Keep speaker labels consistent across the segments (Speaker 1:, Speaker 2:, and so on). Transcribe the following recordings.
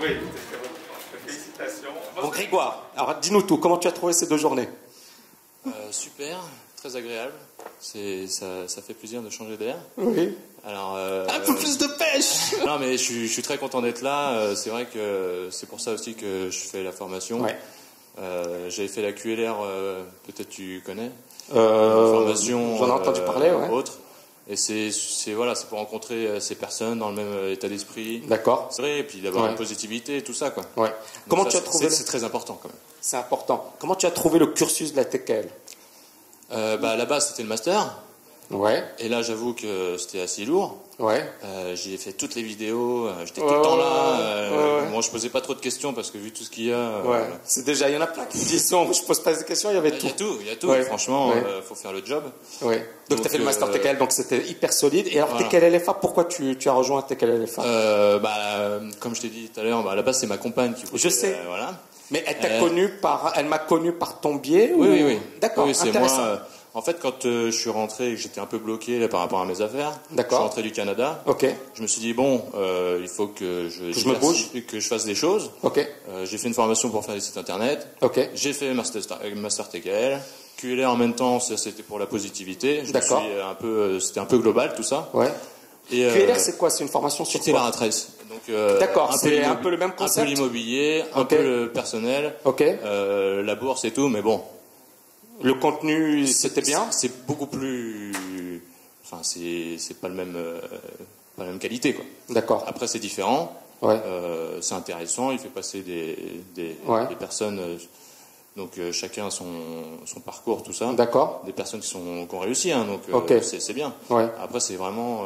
Speaker 1: Oui, félicitations.
Speaker 2: Bon, Grégoire, alors dis-nous tout, comment tu as trouvé ces 2 journées?
Speaker 3: Super, très agréable. Ça fait plaisir de changer d'air.
Speaker 2: Oui.
Speaker 3: Alors,
Speaker 2: un peu plus de pêche.
Speaker 3: Non, mais je suis très content d'être là. C'est vrai que c'est pour ça aussi que je fais la formation.
Speaker 2: Ouais.
Speaker 3: J'avais fait la QLR, peut-être tu connais.
Speaker 2: Formation. J'en ai entendu parler, ouais.
Speaker 3: Autre. Et c'est pour rencontrer ces personnes dans le même état d'esprit.
Speaker 2: D'accord.
Speaker 3: C'est vrai, et puis d'avoir une positivité et tout ça, quoi.
Speaker 2: Ouais. Comment tu as trouvé
Speaker 3: C'est très important, quand même.
Speaker 2: C'est important. Comment tu as trouvé le cursus de la TKL?
Speaker 3: À la base, c'était le master.
Speaker 2: Ouais.
Speaker 3: Et là, j'avoue que c'était assez lourd.
Speaker 2: Ouais.
Speaker 3: J'y ai fait toutes les vidéos. J'étais tout le temps là. Moi, je posais pas trop de questions parce que vu tout ce qu'il y a.
Speaker 2: Ouais. C'est déjà, il y en a plein qui disent je pose pas de questions. Il y avait tout.
Speaker 3: Il y a tout.
Speaker 2: Ouais.
Speaker 3: Franchement, faut faire le job.
Speaker 2: Ouais. Donc tu as fait le master TKL, donc c'était hyper solide. Et alors voilà. TKL LFA, pourquoi tu as rejoint TKL LFA?
Speaker 3: Comme je t'ai dit tout à l'heure, à la base c'est ma compagne qui.
Speaker 2: Je sais.
Speaker 3: Voilà.
Speaker 2: Mais elle m'a connu par ton biais.
Speaker 3: Oui.
Speaker 2: D'accord.
Speaker 3: Oui, c'est moi. En fait, quand je suis rentré et que j'étais un peu bloqué là, par rapport à mes affaires, je suis rentré du Canada.
Speaker 2: Ok.
Speaker 3: Je me suis dit bon, il faut que
Speaker 2: je me bouge,
Speaker 3: que je fasse des choses.
Speaker 2: Ok.
Speaker 3: J'ai fait une formation pour faire des sites internet.
Speaker 2: Ok.
Speaker 3: J'ai fait master TKL. QLR en même temps, c'était pour la positivité.
Speaker 2: D'accord.
Speaker 3: C'était un peu global tout ça.
Speaker 2: Ouais. Et QLR, c'est quoi? C'est une formation sur
Speaker 3: quoi? La trace.
Speaker 2: D'accord. C'est un peu le même concept.
Speaker 3: Un peu l'immobilier, un peu le personnel.
Speaker 2: Ok.
Speaker 3: La bourse et tout, mais bon.
Speaker 2: Le contenu, c'était bien.
Speaker 3: C'est beaucoup plus. Enfin, c'est pas la même qualité, quoi.
Speaker 2: D'accord.
Speaker 3: Après, c'est différent.
Speaker 2: Ouais.
Speaker 3: C'est intéressant. Il fait passer des personnes. Donc chacun a son parcours, tout ça.
Speaker 2: D'accord.
Speaker 3: Des personnes qui ont réussi, hein, donc c'est bien.
Speaker 2: Ouais.
Speaker 3: Après, c'est vraiment.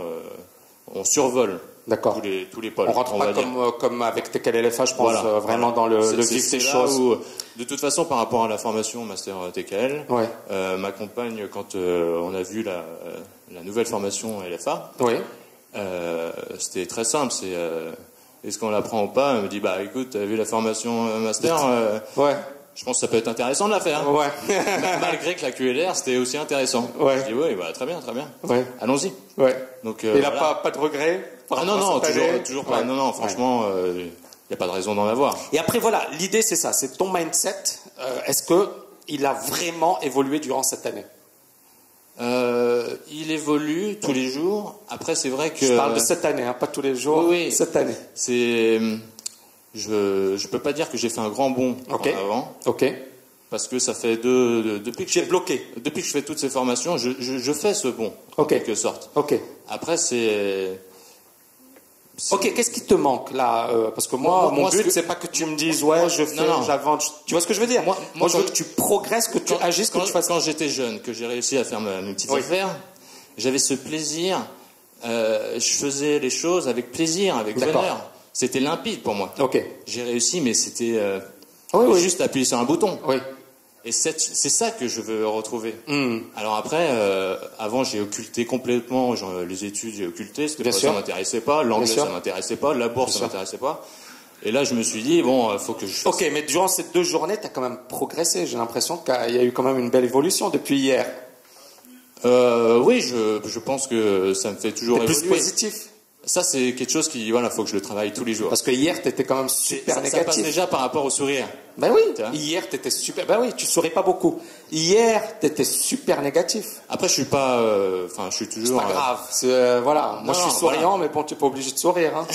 Speaker 3: On survole.
Speaker 2: D'accord.
Speaker 3: Tous les pôles.
Speaker 2: On rentre pas comme avec TKL LFA, je pense, vraiment dans le vif des choses.
Speaker 3: De toute façon, par rapport à la formation Master TKL, ma compagne, quand on a vu la nouvelle formation LFA, c'était très simple. C'est est-ce qu'on la prend ou pas? Elle me dit écoute, t'as vu la formation Master? Je pense que ça peut être intéressant de la faire.
Speaker 2: Ouais.
Speaker 3: Malgré que la QLR, c'était aussi intéressant.
Speaker 2: Ouais.
Speaker 3: Je dis très bien.
Speaker 2: Ouais.
Speaker 3: Allons-y.
Speaker 2: Ouais.
Speaker 3: Donc,
Speaker 2: et là, pas de regret?
Speaker 3: Non, toujours pas. Non, franchement, il n'y a pas de raison d'en avoir.
Speaker 2: Et après, voilà, l'idée c'est ça, c'est ton mindset. Est-ce qu'il a vraiment évolué durant cette année?
Speaker 3: Il évolue tous les jours. Après, c'est vrai que...
Speaker 2: Je parle de cette année, pas tous les jours.
Speaker 3: Oui.
Speaker 2: Cette année.
Speaker 3: Je peux pas dire que j'ai fait un grand bond en avant.
Speaker 2: Ok.
Speaker 3: Parce que ça fait depuis que
Speaker 2: j'ai bloqué.
Speaker 3: Depuis que je fais toutes ces formations, je fais ce bond en quelque sorte.
Speaker 2: Ok.
Speaker 3: Après, c'est.
Speaker 2: Ok, qu'est-ce qui te manque là? Parce que mon but, c'est pas que tu me dises j'avance. Tu vois ce que je veux dire? Moi, je veux que tu progresses, que tu agisses, que tu fasses.
Speaker 3: Quand j'étais jeune, que j'ai réussi à faire mes petites affaires, j'avais ce plaisir. Je faisais les choses avec plaisir, avec bonheur. C'était limpide pour moi.
Speaker 2: Ok.
Speaker 3: J'ai réussi, mais c'était juste appuyer sur un bouton.
Speaker 2: Oui.
Speaker 3: Et c'est ça que je veux retrouver. Alors après, avant j'ai occulté complètement les études, j'ai occulté, ça m'intéressait pas, l'anglais ça m'intéressait pas, la bourse ça m'intéressait pas. Et là je me suis dit faut que je fasse.
Speaker 2: Ok, mais durant ces 2 journées, tu as quand même progressé. J'ai l'impression qu'il y a eu quand même une belle évolution depuis hier.
Speaker 3: Oui, je pense que ça me fait toujours évoluer.
Speaker 2: Plus positif.
Speaker 3: Ça, c'est quelque chose qui, faut que je le travaille tous les jours.
Speaker 2: Parce que hier, tu étais quand même super négatif.
Speaker 3: Ça passe déjà par rapport au sourire.
Speaker 2: Ben oui, hier, tu étais super... Ben oui, tu souris pas beaucoup. Hier, tu étais super négatif.
Speaker 3: Après, je suis pas... je suis toujours...
Speaker 2: C'est pas grave. Voilà. Moi, je suis souriant, mais bon, tu n'es pas obligé de sourire. Hein.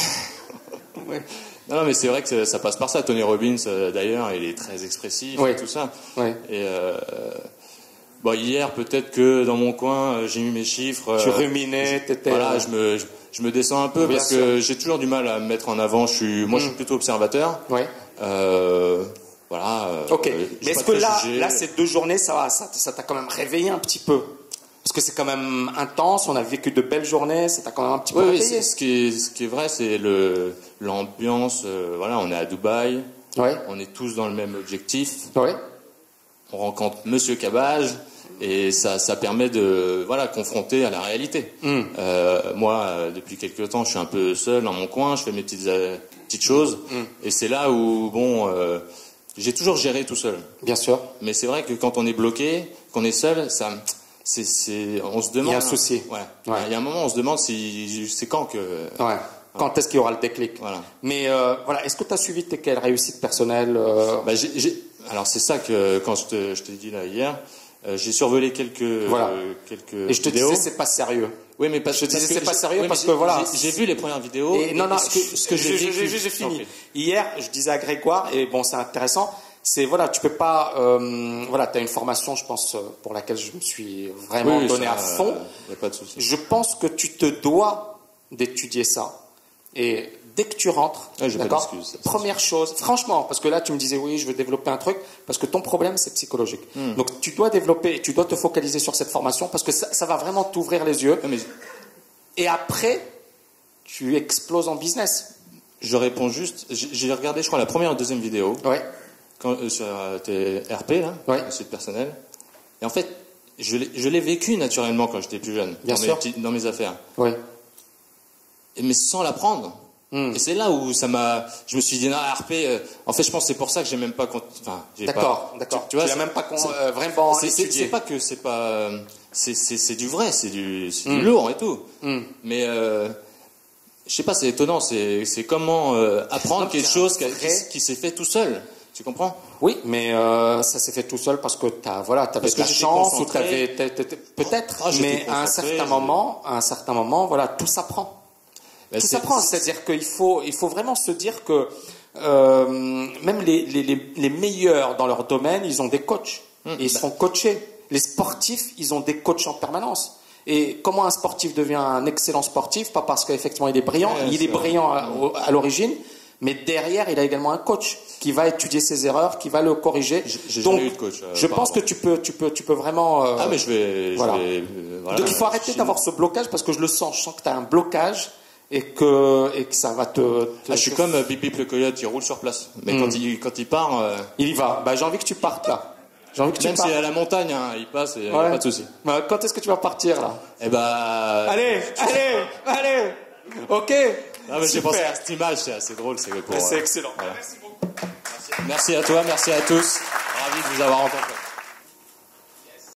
Speaker 3: Ouais. Non, mais c'est vrai que ça passe par ça. Tony Robbins, d'ailleurs, il est très expressif et tout ça.
Speaker 2: Oui.
Speaker 3: Et... hier, peut-être que dans mon coin, j'ai mis mes chiffres.
Speaker 2: Tu ruminais, t'étais...
Speaker 3: Voilà, je me descends un peu parce que j'ai toujours du mal à me mettre en avant. Moi, je suis plutôt observateur.
Speaker 2: Oui.
Speaker 3: Voilà.
Speaker 2: Ok. Mais est-ce que là, ces 2 journées, ça t'a quand même réveillé un petit peu? Parce que c'est quand même intense. On a vécu de belles journées. Ça t'a quand même un petit peu réveillé.
Speaker 3: Oui, ce qui est vrai, c'est l'ambiance. On est à Dubaï.
Speaker 2: Ouais.
Speaker 3: On est tous dans le même objectif.
Speaker 2: Ouais.
Speaker 3: On rencontre Monsieur Cabage. Et ça permet de confronter à la réalité. Moi, depuis quelques temps, je suis un peu seul dans mon coin, je fais mes petites choses, et c'est là où j'ai toujours géré tout seul.
Speaker 2: Bien sûr.
Speaker 3: Mais c'est vrai que quand on est bloqué, qu'on est seul, on se demande.
Speaker 2: Il y a un souci.
Speaker 3: Il y a un moment, on se demande si c'est quand que.
Speaker 2: Ouais. quand est-ce qu'il y aura le déclic. Voilà. Mais voilà, est-ce que tu as suivi tes quelles réussites personnelles
Speaker 3: Alors c'est ça que quand je t'ai dit là hier, j'ai survolé quelques
Speaker 2: et je te disais c'est pas sérieux.
Speaker 3: Oui, mais
Speaker 2: je te disais c'est pas sérieux parce que voilà.
Speaker 3: J'ai vu les premières vidéos.
Speaker 2: Et non, ce que j'ai fini. Hier, je disais à Grégoire, et bon, c'est intéressant, c'est voilà, tu peux pas, voilà, tu as une formation, je pense, pour laquelle je me suis vraiment donné à fond.
Speaker 3: Y a pas de souci.
Speaker 2: Je pense que tu te dois d'étudier ça. Et dès que tu rentres, d'accord, première chose, franchement, parce que là tu me disais oui, je veux développer un truc, parce que ton problème c'est psychologique. Donc tu dois développer, tu dois te focaliser sur cette formation parce que ça va vraiment t'ouvrir les yeux. Et après, tu exploses en business.
Speaker 3: Je réponds juste, j'ai regardé, je crois, la première et la deuxième vidéo.
Speaker 2: Ouais.
Speaker 3: Sur tes RP là, le site personnel. Et en fait, je l'ai vécu naturellement quand j'étais plus jeune, dans mes affaires.
Speaker 2: Oui.
Speaker 3: Mais sans l'apprendre. Et c'est là où je me suis dit, non, RP, en fait, je pense que c'est pour ça que j'ai même pas,
Speaker 2: d'accord. Tu vois, même pas vraiment étudié.
Speaker 3: C'est pas que c'est pas, c'est du vrai, c'est du lourd et tout. Mais, je sais pas, c'est étonnant, c'est comment, apprendre quelque chose qui s'est fait tout seul. Tu comprends?
Speaker 2: Oui, mais ça s'est fait tout seul parce que t'avais de la chance ou peut-être, mais à un certain moment, voilà, tout s'apprend. Tout s'apprend, c'est-à-dire qu'il faut vraiment se dire que même les meilleurs dans leur domaine, ils ont des coachs et ils sont coachés. Les sportifs, ils ont des coachs en permanence. Et comment un sportif devient un excellent sportif? Pas parce qu'effectivement il est brillant, il est brillant à l'origine, mais derrière il a également un coach qui va étudier ses erreurs, qui va le corriger.
Speaker 3: J'ai jamais eu de coach.
Speaker 2: Je pense que tu peux vraiment.
Speaker 3: Ah mais je vais.
Speaker 2: Donc il faut arrêter d'avoir ce blocage parce que je sens que tu as un blocage. Et que ça va
Speaker 3: je suis comme Bip Bip le coyote, il roule sur place. Mais quand il part...
Speaker 2: Il y va. J'ai envie que tu partes là.
Speaker 3: Même si c'est à la montagne, hein, il passe et pas de souci.
Speaker 2: Quand est-ce que tu vas partir là?
Speaker 3: Allez.
Speaker 2: Ok.
Speaker 3: J'ai pensé à cette image, c'est assez drôle.
Speaker 2: C'est excellent.
Speaker 3: Voilà. Merci beaucoup. Merci à toi, merci à tous. Ravi de vous avoir rencontré.